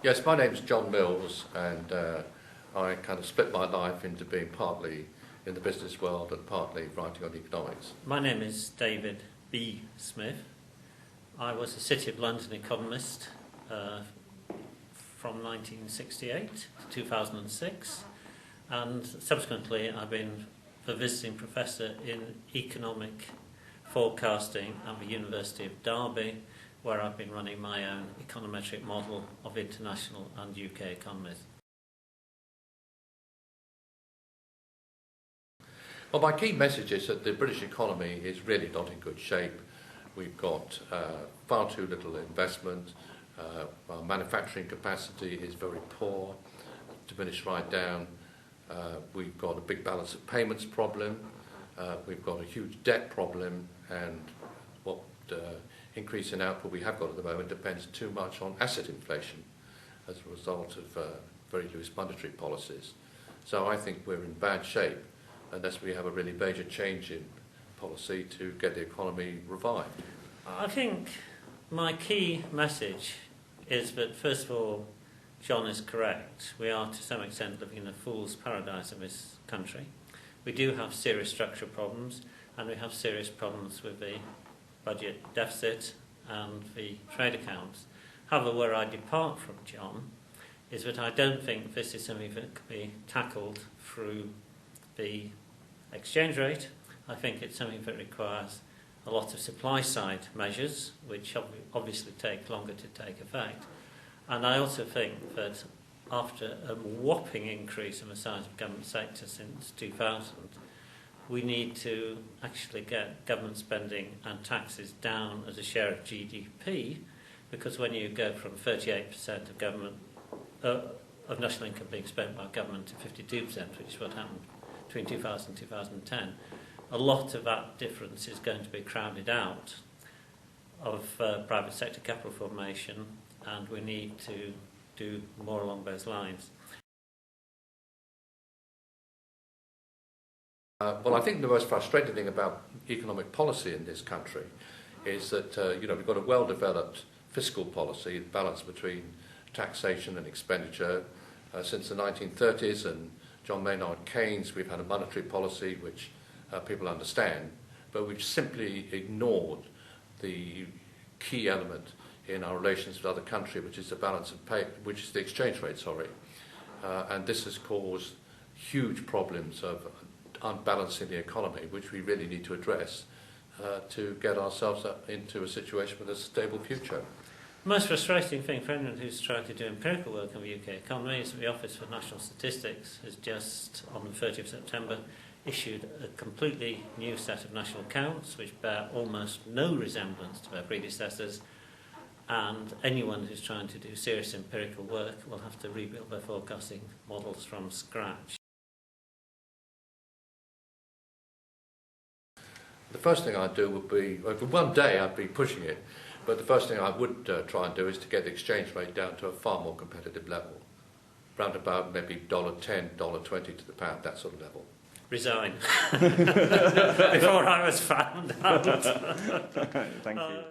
Yes, my name's John Mills, and I kind of split my life into being partly in the business world and partly writing on economics. My name is David B. Smith. I was a City of London economist from 1968 to 2006, and subsequently I've been a visiting professor in economic forecasting at the University of Derby, where I've been running my own econometric model of international and UK economies. Well, my key message is that the British economy is really not in good shape. We've got far too little investment. Our manufacturing capacity is very poor, diminished right down. We've got a big balance of payments problem. We've got a huge debt problem, and what increase in output we have got at the moment depends too much on asset inflation as a result of very loose monetary policies. So I think we're in bad shape unless we have a really major change in policy to get the economy revived. I think my key message is that, first of all, John is correct. We are to some extent living in a fool's paradise in this country. We do have serious structural problems, and we have serious problems with the budget deficit and the trade accounts. However, where I depart from John is that I don't think this is something that can be tackled through the exchange rate. I think it's something that requires a lot of supply side measures, which obviously take longer to take effect. And I also think that after a whopping increase in the size of government sector since 2000, we need to actually get government spending and taxes down as a share of GDP, because when you go from 38% of government of national income being spent by government to 52%, which is what happened between 2000 and 2010, a lot of that difference is going to be crowded out of private sector capital formation, and we need to do more along those lines. Well, I think the most frustrating thing about economic policy in this country is that we've got a well-developed fiscal policy, balance between taxation and expenditure since the 1930s, and John Maynard Keynes. We've had a monetary policy which people understand, but we've simply ignored the key element in our relations with other countries, which is the balance of which is the exchange rate. And this has caused huge problems of unbalancing the economy, which we really need to address to get ourselves up into a situation with a stable future. The most frustrating thing for anyone who's trying to do empirical work on the UK economy is that the Office for National Statistics has just, on the 30th of September, issued a completely new set of national accounts which bear almost no resemblance to their predecessors, and anyone who's trying to do serious empirical work will have to rebuild their forecasting models from scratch. The first thing I'd do would be, well, for one day I'd be pushing it, but the first thing I would try and do is to get the exchange rate down to a far more competitive level, round about maybe $1.10, $1.20 to the pound, that sort of level. Resign before I was found out. Thank you.